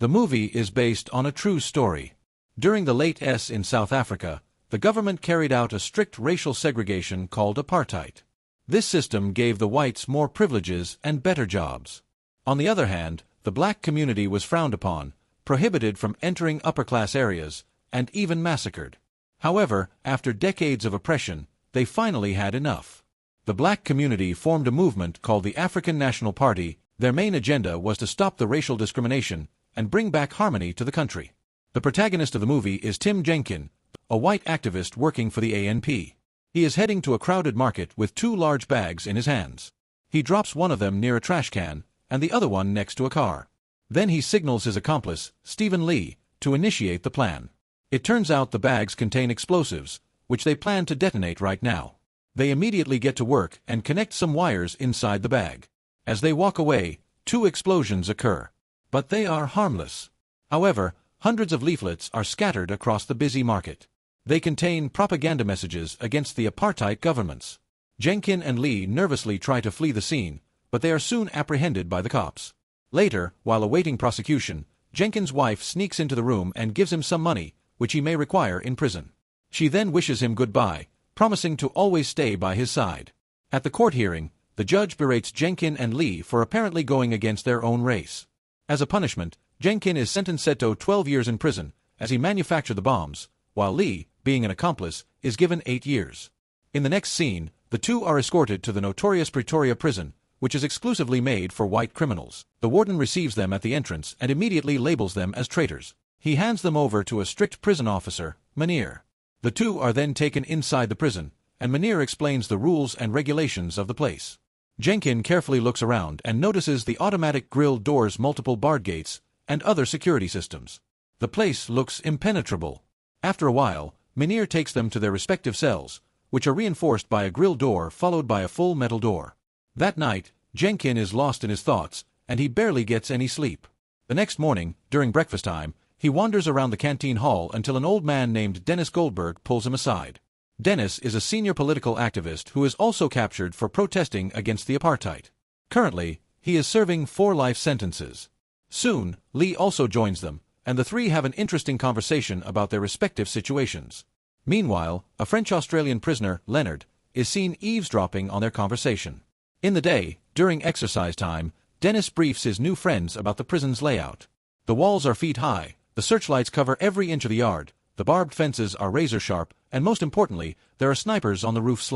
The movie is based on a true story. During the late S in South Africa, the government carried out a strict racial segregation called apartheid. This system gave the whites more privileges and better jobs. On the other hand, the black community was frowned upon, prohibited from entering upper-class areas, and even massacred. However, after decades of oppression, they finally had enough. The black community formed a movement called the African National Party. Their main agenda was to stop the racial discrimination and bring back harmony to the country. The protagonist of the movie is Tim Jenkin, a white activist working for the ANP. He is heading to a crowded market with two large bags in his hands. He drops one of them near a trash can, and the other one next to a car. Then he signals his accomplice, Stephen Lee, to initiate the plan. It turns out the bags contain explosives, which they plan to detonate right now. They immediately get to work and connect some wires inside the bag. As they walk away, two explosions occur. But they are harmless. However, hundreds of leaflets are scattered across the busy market. They contain propaganda messages against the apartheid governments. Jenkin and Lee nervously try to flee the scene, but they are soon apprehended by the cops. Later, while awaiting prosecution, Jenkin's wife sneaks into the room and gives him some money, which he may require in prison. She then wishes him goodbye, promising to always stay by his side. At the court hearing, the judge berates Jenkin and Lee for apparently going against their own race. As a punishment, Jenkin is sentenced to 12 years in prison, as he manufactured the bombs, while Lee, being an accomplice, is given 8 years. In the next scene, the two are escorted to the notorious Pretoria Prison, which is exclusively made for white criminals. The warden receives them at the entrance and immediately labels them as traitors. He hands them over to a strict prison officer, Meneer. The two are then taken inside the prison, and Meneer explains the rules and regulations of the place. Jenkin carefully looks around and notices the automatic grill doors, multiple barred gates, and other security systems. The place looks impenetrable. After a while, Meneer takes them to their respective cells, which are reinforced by a grill door followed by a full metal door. That night, Jenkin is lost in his thoughts, and he barely gets any sleep. The next morning, during breakfast time, he wanders around the canteen hall until an old man named Dennis Goldberg pulls him aside. Dennis is a senior political activist who is also captured for protesting against the apartheid. Currently, he is serving 4 life sentences. Soon, Lee also joins them, and the three have an interesting conversation about their respective situations. Meanwhile, a French-Australian prisoner, Leonard, is seen eavesdropping on their conversation. In the day, during exercise time, Dennis briefs his new friends about the prison's layout. The walls are feet high, the searchlights cover every inch of the yard, the barbed fences are razor-sharp, and most importantly, there are snipers on the roof.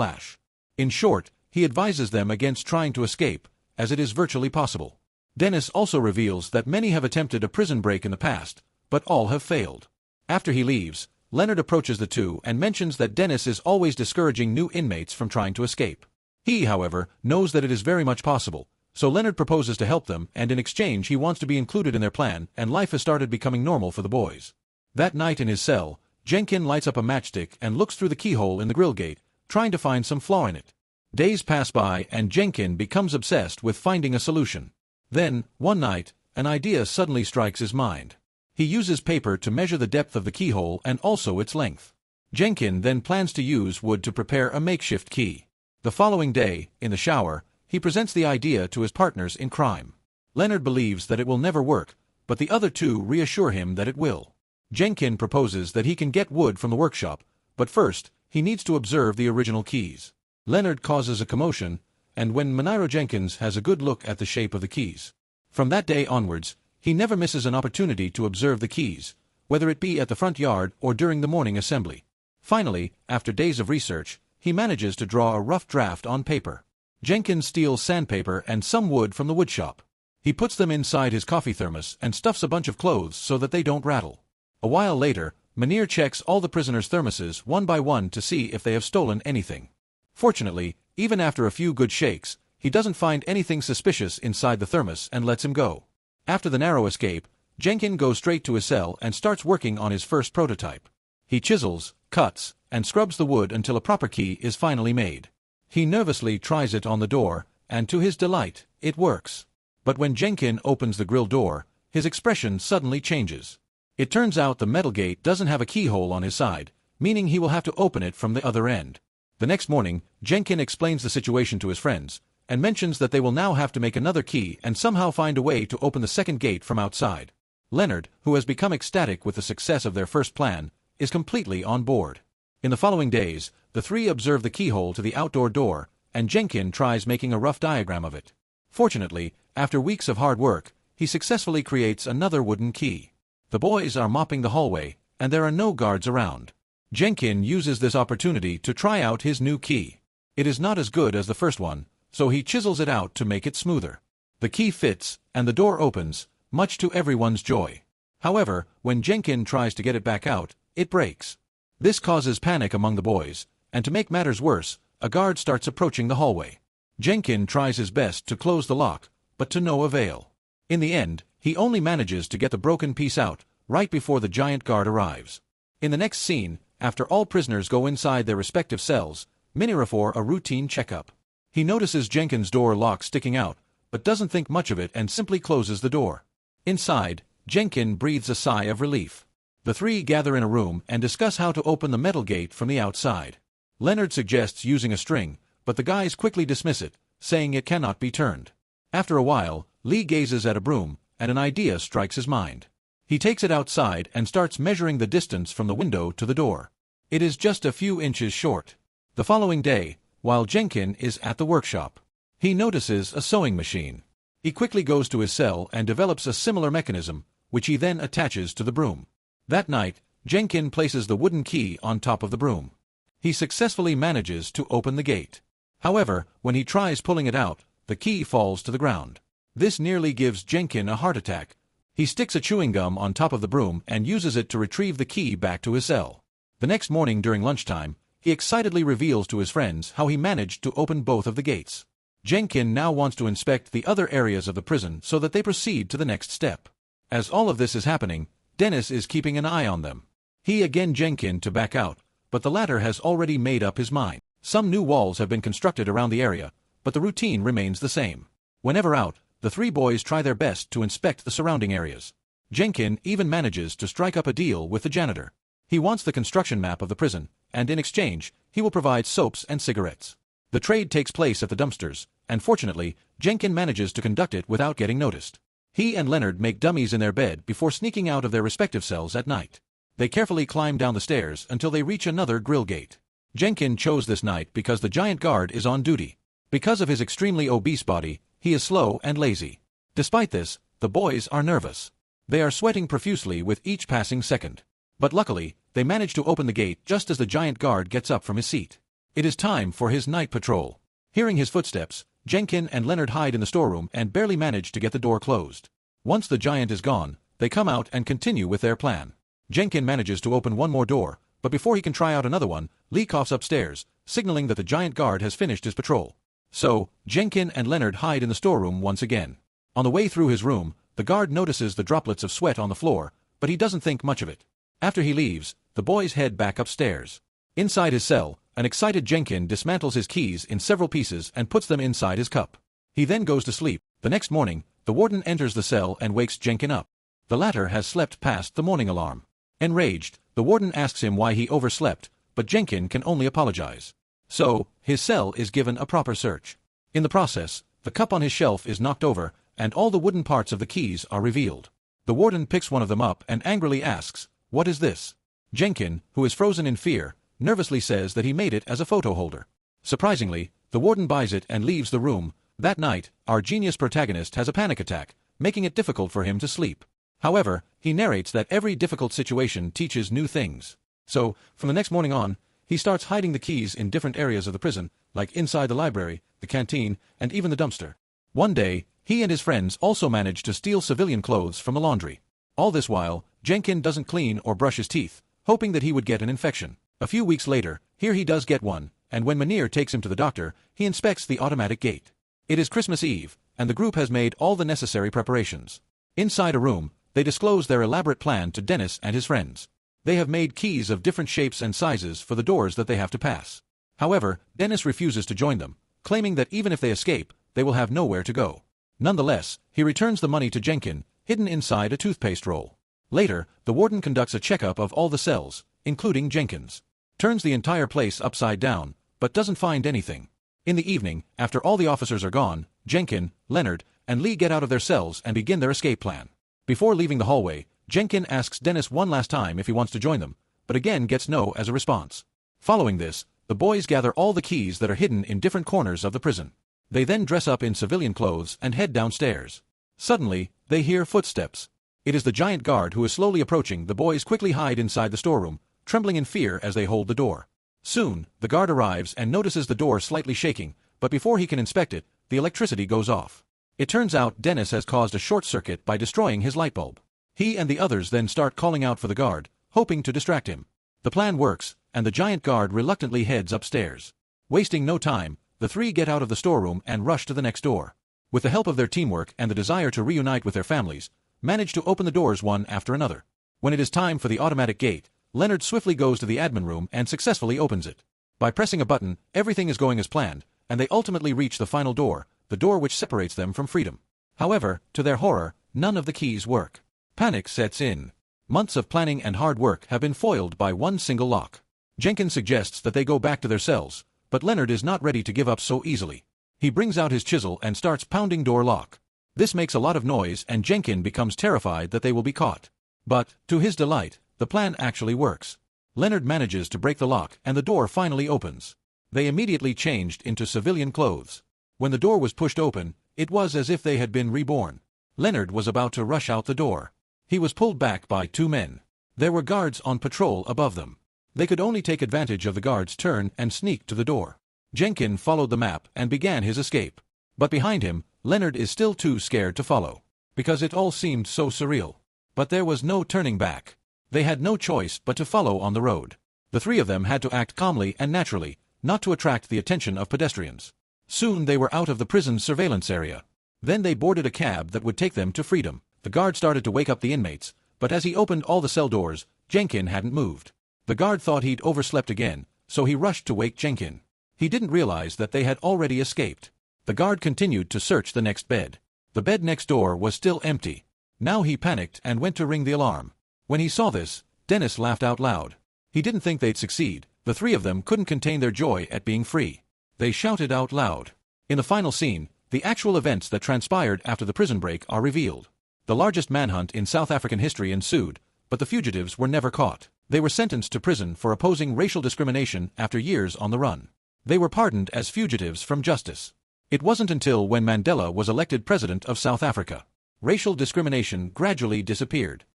In short, he advises them against trying to escape, as it is virtually possible. Dennis also reveals that many have attempted a prison break in the past, but all have failed. After he leaves, Leonard approaches the two and mentions that Dennis is always discouraging new inmates from trying to escape. He, however, knows that it is very much possible, so Leonard proposes to help them, and in exchange he wants to be included in their plan, and life has started becoming normal for the boys. That night in his cell, Jenkin lights up a matchstick and looks through the keyhole in the grill gate, trying to find some flaw in it. Days pass by and Jenkin becomes obsessed with finding a solution. Then, one night, an idea suddenly strikes his mind. He uses paper to measure the depth of the keyhole and also its length. Jenkin then plans to use wood to prepare a makeshift key. The following day, in the shower, he presents the idea to his partners in crime. Leonard believes that it will never work, but the other two reassure him that it will. Jenkin proposes that he can get wood from the workshop, but first, he needs to observe the original keys. Leonard causes a commotion, and when Meneer Jenkins has a good look at the shape of the keys. From that day onwards, he never misses an opportunity to observe the keys, whether it be at the front yard or during the morning assembly. Finally, after days of research, he manages to draw a rough draft on paper. Jenkins steals sandpaper and some wood from the woodshop. He puts them inside his coffee thermos and stuffs a bunch of clothes so that they don't rattle. A while later, Meneer checks all the prisoners' thermoses one by one to see if they have stolen anything. Fortunately, even after a few good shakes, he doesn't find anything suspicious inside the thermos and lets him go. After the narrow escape, Jenkin goes straight to his cell and starts working on his first prototype. He chisels, cuts, and scrubs the wood until a proper key is finally made. He nervously tries it on the door, and to his delight, it works. But when Jenkin opens the grill door, his expression suddenly changes. It turns out the metal gate doesn't have a keyhole on his side, meaning he will have to open it from the other end. The next morning, Jenkin explains the situation to his friends, and mentions that they will now have to make another key and somehow find a way to open the second gate from outside. Leonard, who has become ecstatic with the success of their first plan, is completely on board. In the following days, the three observe the keyhole to the outdoor door, and Jenkin tries making a rough diagram of it. Fortunately, after weeks of hard work, he successfully creates another wooden key. The boys are mopping the hallway, and there are no guards around. Jenkin uses this opportunity to try out his new key. It is not as good as the first one, so he chisels it out to make it smoother. The key fits, and the door opens, much to everyone's joy. However, when Jenkin tries to get it back out, it breaks. This causes panic among the boys, and to make matters worse, a guard starts approaching the hallway. Jenkin tries his best to close the lock, but to no avail. In the end, he only manages to get the broken piece out, right before the giant guard arrives. In the next scene, after all prisoners go inside their respective cells, Minira for a routine checkup. He notices Jenkin's door lock sticking out, but doesn't think much of it and simply closes the door. Inside, Jenkin breathes a sigh of relief. The three gather in a room and discuss how to open the metal gate from the outside. Leonard suggests using a string, but the guys quickly dismiss it, saying it cannot be turned. After a while, Lee gazes at a broom, and an idea strikes his mind. He takes it outside and starts measuring the distance from the window to the door. It is just a few inches short. The following day, while Jenkin is at the workshop, he notices a sewing machine. He quickly goes to his cell and develops a similar mechanism, which he then attaches to the broom. That night, Jenkin places the wooden key on top of the broom. He successfully manages to open the gate. However, when he tries pulling it out, the key falls to the ground. This nearly gives Jenkin a heart attack. He sticks a chewing gum on top of the broom and uses it to retrieve the key back to his cell. The next morning during lunchtime, he excitedly reveals to his friends how he managed to open both of the gates. Jenkin now wants to inspect the other areas of the prison so that they proceed to the next step. As all of this is happening, Dennis is keeping an eye on them. He again Jenkin to back out, but the latter has already made up his mind. Some new walls have been constructed around the area, but the routine remains the same. Whenever out, the three boys try their best to inspect the surrounding areas. Jenkin even manages to strike up a deal with the janitor. He wants the construction map of the prison, and in exchange, he will provide soaps and cigarettes. The trade takes place at the dumpsters, and fortunately, Jenkin manages to conduct it without getting noticed. He and Leonard make dummies in their bed before sneaking out of their respective cells at night. They carefully climb down the stairs until they reach another grill gate. Jenkin chose this night because the giant guard is on duty. Because of his extremely obese body, he is slow and lazy. Despite this, the boys are nervous. They are sweating profusely with each passing second. But luckily, they manage to open the gate just as the giant guard gets up from his seat. It is time for his night patrol. Hearing his footsteps, Jenkin and Leonard hide in the storeroom and barely manage to get the door closed. Once the giant is gone, they come out and continue with their plan. Jenkin manages to open one more door, but before he can try out another one, Lee coughs upstairs, signaling that the giant guard has finished his patrol. So, Jenkin and Leonard hide in the storeroom once again. On the way through his room, the guard notices the droplets of sweat on the floor, but he doesn't think much of it. After he leaves, the boys head back upstairs. Inside his cell, an excited Jenkin dismantles his keys in several pieces and puts them inside his cup. He then goes to sleep. The next morning, the warden enters the cell and wakes Jenkin up. The latter has slept past the morning alarm. Enraged, the warden asks him why he overslept, but Jenkin can only apologize. So, his cell is given a proper search. In the process, the cup on his shelf is knocked over, and all the wooden parts of the keys are revealed. The warden picks one of them up and angrily asks, "What is this?" Jenkin, who is frozen in fear, nervously says that he made it as a photo holder. Surprisingly, the warden buys it and leaves the room. That night, our genius protagonist has a panic attack, making it difficult for him to sleep. However, he narrates that every difficult situation teaches new things. So, from the next morning on, he starts hiding the keys in different areas of the prison, like inside the library, the canteen, and even the dumpster. One day, he and his friends also manage to steal civilian clothes from the laundry. All this while, Jenkin doesn't clean or brush his teeth, hoping that he would get an infection. A few weeks later, here he does get one, and when Minir takes him to the doctor, he inspects the automatic gate. It is Christmas Eve, and the group has made all the necessary preparations. Inside a room, they disclose their elaborate plan to Dennis and his friends. They have made keys of different shapes and sizes for the doors that they have to pass. However, Dennis refuses to join them, claiming that even if they escape, they will have nowhere to go. Nonetheless, he returns the money to Jenkin, hidden inside a toothpaste roll. Later, the warden conducts a checkup of all the cells, including Jenkin's. Turns the entire place upside down, but doesn't find anything. In the evening, after all the officers are gone, Jenkin, Leonard, and Lee get out of their cells and begin their escape plan. Before leaving the hallway, Jenkin asks Dennis one last time if he wants to join them, but again gets no as a response. Following this, the boys gather all the keys that are hidden in different corners of the prison. They then dress up in civilian clothes and head downstairs. Suddenly, they hear footsteps. It is the giant guard who is slowly approaching. The boys quickly hide inside the storeroom, trembling in fear as they hold the door. Soon, the guard arrives and notices the door slightly shaking, but before he can inspect it, the electricity goes off. It turns out Dennis has caused a short circuit by destroying his light bulb. He and the others then start calling out for the guard, hoping to distract him. The plan works, and the giant guard reluctantly heads upstairs. Wasting no time, the three get out of the storeroom and rush to the next door. With the help of their teamwork and the desire to reunite with their families, manage to open the doors one after another. When it is time for the automatic gate, Leonard swiftly goes to the admin room and successfully opens it. By pressing a button, everything is going as planned, and they ultimately reach the final door, the door which separates them from freedom. However, to their horror, none of the keys work. Panic sets in. Months of planning and hard work have been foiled by one single lock. Jenkins suggests that they go back to their cells, but Leonard is not ready to give up so easily. He brings out his chisel and starts pounding door lock. This makes a lot of noise and Jenkin becomes terrified that they will be caught. But, to his delight, the plan actually works. Leonard manages to break the lock and the door finally opens. They immediately changed into civilian clothes. When the door was pushed open, it was as if they had been reborn. Leonard was about to rush out the door. He was pulled back by two men. There were guards on patrol above them. They could only take advantage of the guard's turn and sneak to the door. Jenkin followed the map and began his escape. But behind him, Leonard is still too scared to follow, because it all seemed so surreal. But there was no turning back. They had no choice but to follow on the road. The three of them had to act calmly and naturally, not to attract the attention of pedestrians. Soon they were out of the prison's surveillance area. Then they boarded a cab that would take them to freedom. The guard started to wake up the inmates, but as he opened all the cell doors, Jenkin hadn't moved. The guard thought he'd overslept again, so he rushed to wake Jenkin. He didn't realize that they had already escaped. The guard continued to search the next bed. The bed next door was still empty. Now he panicked and went to ring the alarm. When he saw this, Dennis laughed out loud. He didn't think they'd succeed. The three of them couldn't contain their joy at being free. They shouted out loud. In the final scene, the actual events that transpired after the prison break are revealed. The largest manhunt in South African history ensued, but the fugitives were never caught. They were sentenced to prison for opposing racial discrimination after years on the run. They were pardoned as fugitives from justice. It wasn't until when Mandela was elected president of South Africa. Racial discrimination gradually disappeared.